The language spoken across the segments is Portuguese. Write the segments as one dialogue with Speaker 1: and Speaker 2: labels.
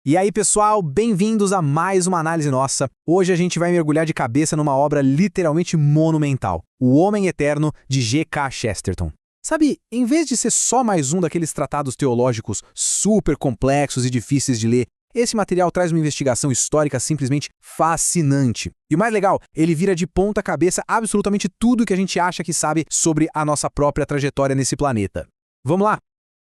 Speaker 1: E aí, pessoal, bem-vindos a mais uma análise nossa. Hoje a gente vai mergulhar de cabeça numa obra literalmente monumental, O Homem Eterno, de G.K. Chesterton. Sabe, em vez de ser só mais um daqueles tratados teológicos super complexos e difíceis de ler, esse material traz uma investigação histórica simplesmente fascinante. E o mais legal, ele vira de ponta cabeça absolutamente tudo que a gente acha que sabe sobre a nossa própria trajetória nesse planeta. Vamos lá?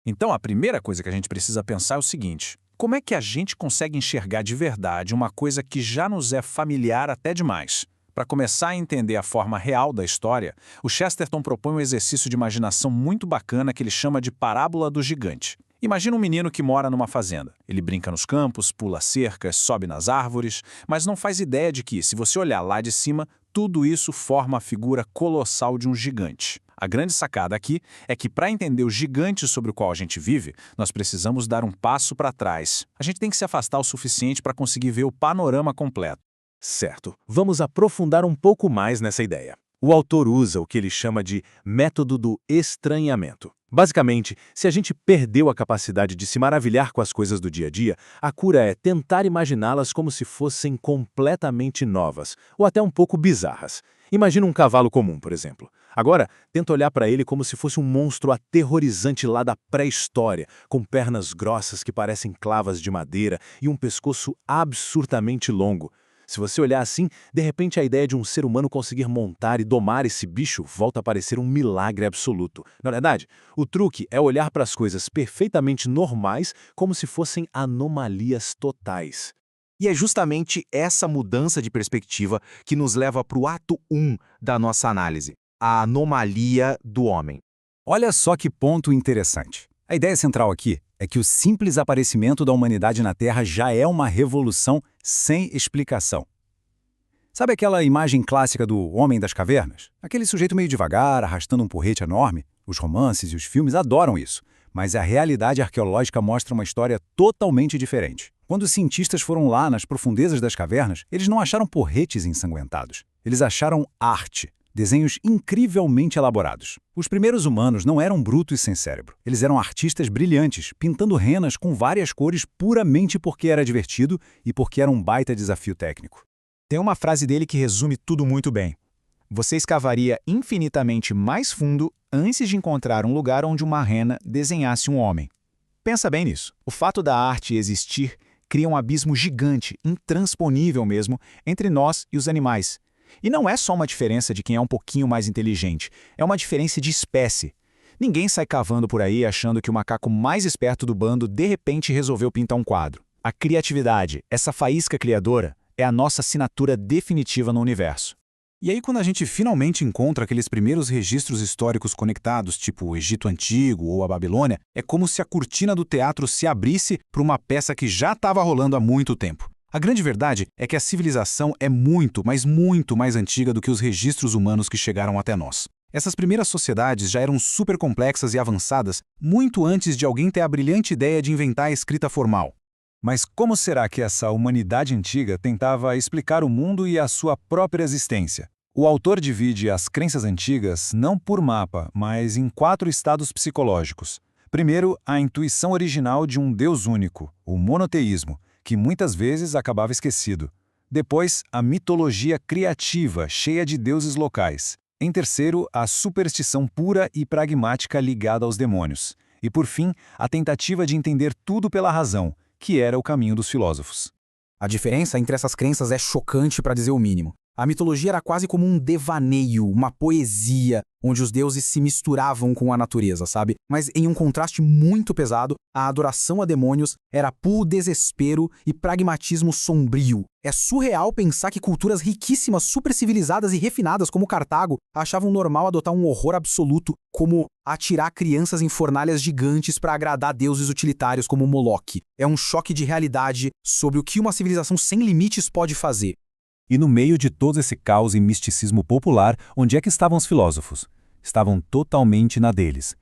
Speaker 2: Então, a primeira coisa que a gente precisa pensar é o seguinte: como é que a gente consegue enxergar de verdade uma coisa que já nos é familiar até demais? Para começar a entender a forma real da história, o Chesterton propõe um exercício de imaginação muito bacana que ele chama de parábola do gigante. Imagina um menino que mora numa fazenda. Ele brinca nos campos, pula cercas, sobe nas árvores, mas não faz ideia de que, se você olhar lá de cima, tudo isso forma a figura colossal de um gigante. A grande sacada aqui é que, para entender o gigante sobre o qual a gente vive, nós precisamos dar um passo para trás. A gente tem que se afastar o suficiente para conseguir ver o panorama completo.
Speaker 3: Certo, vamos aprofundar um pouco mais nessa ideia. O autor usa o que ele chama de método do estranhamento. Basicamente, se a gente perdeu a capacidade de se maravilhar com as coisas do dia a dia, a cura é tentar imaginá-las como se fossem completamente novas, ou até um pouco bizarras. Imagina um cavalo comum, por exemplo. Agora, tenta olhar para ele como se fosse um monstro aterrorizante lá da pré-história, com pernas grossas que parecem clavas de madeira e um pescoço absurdamente longo. Se você olhar assim, de repente a ideia de um ser humano conseguir montar e domar esse bicho volta a parecer um milagre absoluto. Na verdade, o truque é olhar para as coisas perfeitamente normais como se fossem anomalias totais.
Speaker 4: E é justamente essa mudança de perspectiva que nos leva para o ato 1 da nossa análise, a anomalia do homem.
Speaker 5: Olha só que ponto interessante. A ideia central aqui é que o simples aparecimento da humanidade na Terra já é uma revolução sem explicação. Sabe aquela imagem clássica do Homem das Cavernas? Aquele sujeito meio devagar, arrastando um porrete enorme? Os romances e os filmes adoram isso, mas a realidade arqueológica mostra uma história totalmente diferente. Quando os cientistas foram lá nas profundezas das cavernas, eles não acharam porretes ensanguentados. Eles acharam arte. Desenhos incrivelmente elaborados. Os primeiros humanos não eram brutos sem cérebro. Eles eram artistas brilhantes, pintando renas com várias cores puramente porque era divertido e porque era um baita desafio técnico.
Speaker 6: Tem uma frase dele que resume tudo muito bem. Você escavaria infinitamente mais fundo antes de encontrar um lugar onde uma rena desenhasse um homem. Pensa bem nisso. O fato da arte existir cria um abismo gigante, intransponível mesmo, entre nós e os animais. E não é só uma diferença de quem é um pouquinho mais inteligente, é uma diferença de espécie. Ninguém sai cavando por aí achando que o macaco mais esperto do bando de repente resolveu pintar um quadro. A criatividade, essa faísca criadora, é a nossa assinatura definitiva no universo.
Speaker 1: E aí, quando a gente finalmente encontra aqueles primeiros registros históricos conectados, tipo o Egito Antigo ou a Babilônia, é como se a cortina do teatro se abrisse para uma peça que já estava rolando há muito tempo. A grande verdade é que a civilização é muito, mas muito mais antiga do que os registros humanos que chegaram até nós. Essas primeiras sociedades já eram super complexas e avançadas muito antes de alguém ter a brilhante ideia de inventar a escrita formal.
Speaker 5: Mas como será que essa humanidade antiga tentava explicar o mundo e a sua própria existência? O autor divide as crenças antigas não por mapa, mas em 4 estados psicológicos. Primeiro, a intuição original de um Deus único, o monoteísmo, que muitas vezes acabava esquecido. Depois, a mitologia criativa, cheia de deuses locais. Em terceiro, a superstição pura e pragmática ligada aos demônios. E, por fim, a tentativa de entender tudo pela razão, que era o caminho dos filósofos.
Speaker 1: A diferença entre essas crenças é chocante, para dizer o mínimo. A mitologia era quase como um devaneio, uma poesia, onde os deuses se misturavam com a natureza, sabe? Mas em um contraste muito pesado, a adoração a demônios era puro desespero e pragmatismo sombrio. É surreal pensar que culturas riquíssimas, supercivilizadas e refinadas como Cartago achavam normal adotar um horror absoluto, como atirar crianças em fornalhas gigantes para agradar deuses utilitários como Moloque. É um choque de realidade sobre o que uma civilização sem limites pode fazer.
Speaker 5: E no meio de todo esse caos e misticismo popular, onde é que estavam os filósofos? Estavam totalmente na deles.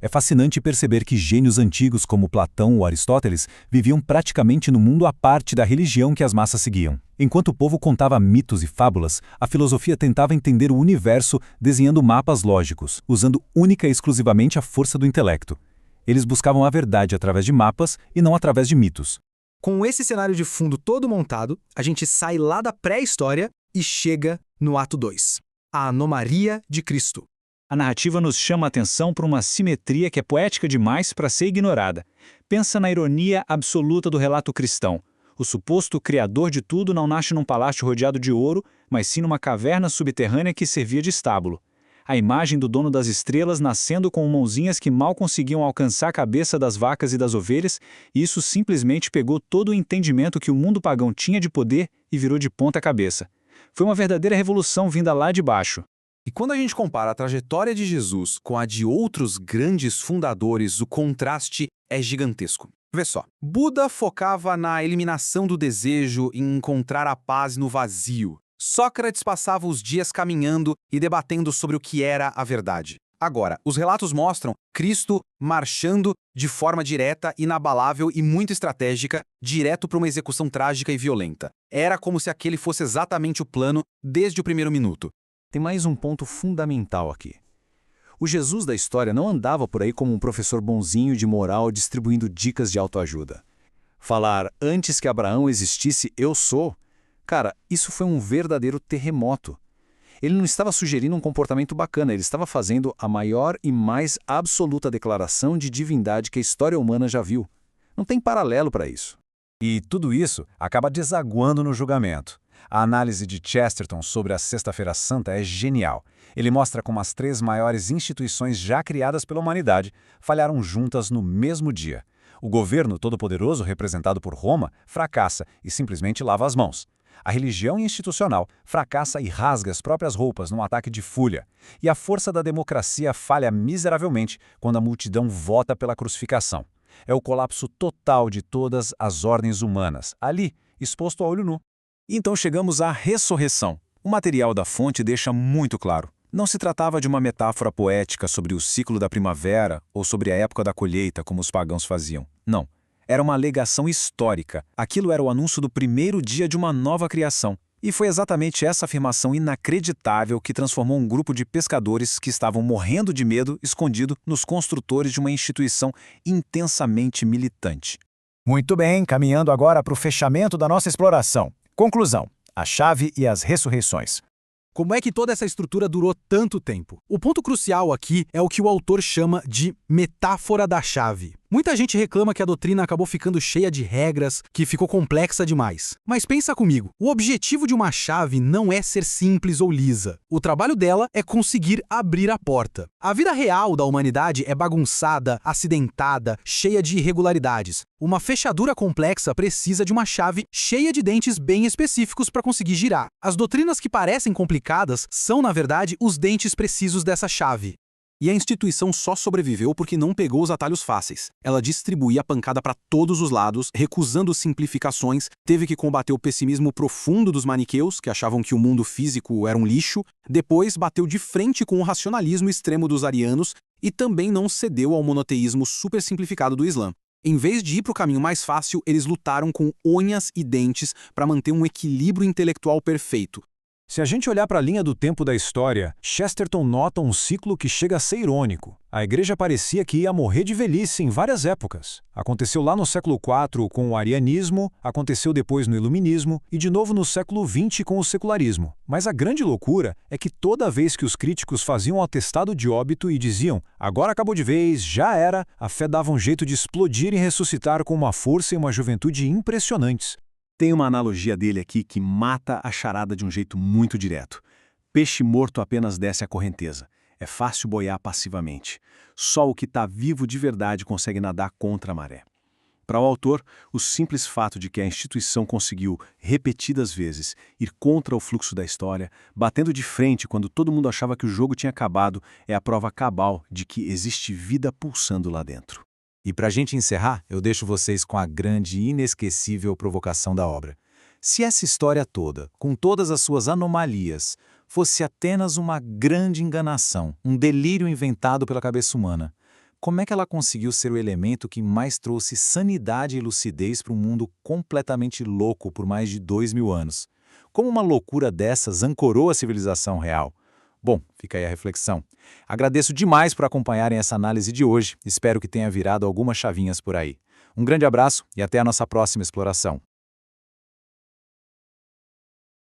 Speaker 5: É fascinante perceber que gênios antigos como Platão ou Aristóteles viviam praticamente no mundo à parte da religião que as massas seguiam. Enquanto o povo contava mitos e fábulas, a filosofia tentava entender o universo desenhando mapas lógicos, usando única e exclusivamente a força do intelecto. Eles buscavam a verdade através de mapas e não através de mitos.
Speaker 1: Com esse cenário de fundo todo montado, a gente sai lá da pré-história e chega no ato 2, a anomalia de Cristo.
Speaker 2: A narrativa nos chama a atenção para uma simetria que é poética demais para ser ignorada. Pensa na ironia absoluta do relato cristão. O suposto criador de tudo não nasce num palácio rodeado de ouro, mas sim numa caverna subterrânea que servia de estábulo. A imagem do dono das estrelas nascendo com mãozinhas que mal conseguiam alcançar a cabeça das vacas e das ovelhas, e isso simplesmente pegou todo o entendimento que o mundo pagão tinha de poder e virou de ponta cabeça. Foi uma verdadeira revolução vinda lá de baixo.
Speaker 4: E quando a gente compara a trajetória de Jesus com a de outros grandes fundadores, o contraste é gigantesco. Vê só, Buda focava na eliminação do desejo e em encontrar a paz no vazio. Sócrates passava os dias caminhando e debatendo sobre o que era a verdade. Agora, os relatos mostram Cristo marchando de forma direta, inabalável e muito estratégica, direto para uma execução trágica e violenta. Era como se aquele fosse exatamente o plano desde o primeiro minuto.
Speaker 5: Tem mais um ponto fundamental aqui. O Jesus da história não andava por aí como um professor bonzinho de moral distribuindo dicas de autoajuda. Falar antes que Abraão existisse, eu sou, cara, isso foi um verdadeiro terremoto. Ele não estava sugerindo um comportamento bacana, ele estava fazendo a maior e mais absoluta declaração de divindade que a história humana já viu. Não tem paralelo para isso.
Speaker 3: E tudo isso acaba desaguando no julgamento. A análise de Chesterton sobre a Sexta-feira Santa é genial. Ele mostra como as 3 maiores instituições já criadas pela humanidade falharam juntas no mesmo dia. O governo todo-poderoso, representado por Roma, fracassa e simplesmente lava as mãos. A religião institucional fracassa e rasga as próprias roupas num ataque de fúria. E a força da democracia falha miseravelmente quando a multidão vota pela crucificação. É o colapso total de todas as ordens humanas, ali, exposto a olho nu. Então chegamos à ressurreição. O material da fonte deixa muito claro. Não se tratava de uma metáfora poética sobre o ciclo da primavera ou sobre a época da colheita, como os pagãos faziam. Não. Era uma alegação histórica. Aquilo era o anúncio do primeiro dia de uma nova criação. E foi exatamente essa afirmação inacreditável que transformou um grupo de pescadores que estavam morrendo de medo escondido nos construtores de uma instituição intensamente militante.
Speaker 6: Muito bem, caminhando agora para o fechamento da nossa exploração. Conclusão: a chave e as ressurreições.
Speaker 1: Como é que toda essa estrutura durou tanto tempo? O ponto crucial aqui é o que o autor chama de metáfora da chave. Muita gente reclama que a doutrina acabou ficando cheia de regras, que ficou complexa demais. Mas pensa comigo, o objetivo de uma chave não é ser simples ou lisa. O trabalho dela é conseguir abrir a porta. A vida real da humanidade é bagunçada, acidentada, cheia de irregularidades. Uma fechadura complexa precisa de uma chave cheia de dentes bem específicos para conseguir girar. As doutrinas que parecem complicadas são, na verdade, os dentes precisos dessa chave. E a instituição só sobreviveu porque não pegou os atalhos fáceis. Ela distribuía a pancada para todos os lados, recusando simplificações, teve que combater o pessimismo profundo dos maniqueus, que achavam que o mundo físico era um lixo, depois bateu de frente com o racionalismo extremo dos arianos e também não cedeu ao monoteísmo super simplificado do Islã. Em vez de ir para o caminho mais fácil, eles lutaram com unhas e dentes para manter um equilíbrio intelectual perfeito.
Speaker 3: Se a gente olhar para a linha do tempo da história, Chesterton nota um ciclo que chega a ser irônico. A igreja parecia que ia morrer de velhice em várias épocas. Aconteceu lá no século IV com o arianismo, aconteceu depois no iluminismo e de novo no século XX com o secularismo. Mas a grande loucura é que toda vez que os críticos faziam um atestado de óbito e diziam "agora acabou de vez, já era", a fé dava um jeito de explodir e ressuscitar com uma força e uma juventude impressionantes.
Speaker 5: Tem uma analogia dele aqui que mata a charada de um jeito muito direto. Peixe morto apenas desce a correnteza. É fácil boiar passivamente. Só o que está vivo de verdade consegue nadar contra a maré. Para o autor, o simples fato de que a instituição conseguiu, repetidas vezes, ir contra o fluxo da história, batendo de frente quando todo mundo achava que o jogo tinha acabado, é a prova cabal de que existe vida pulsando lá dentro.
Speaker 1: E para a gente encerrar, eu deixo vocês com a grande e inesquecível provocação da obra. Se essa história toda, com todas as suas anomalias, fosse apenas uma grande enganação, um delírio inventado pela cabeça humana, como é que ela conseguiu ser o elemento que mais trouxe sanidade e lucidez para um mundo completamente louco por mais de 2000 anos? Como uma loucura dessas ancorou a civilização real? Bom, fica aí a reflexão. Agradeço demais por acompanharem essa análise de hoje. Espero que tenha virado algumas chavinhas por aí.
Speaker 5: Um grande abraço e até a nossa próxima exploração.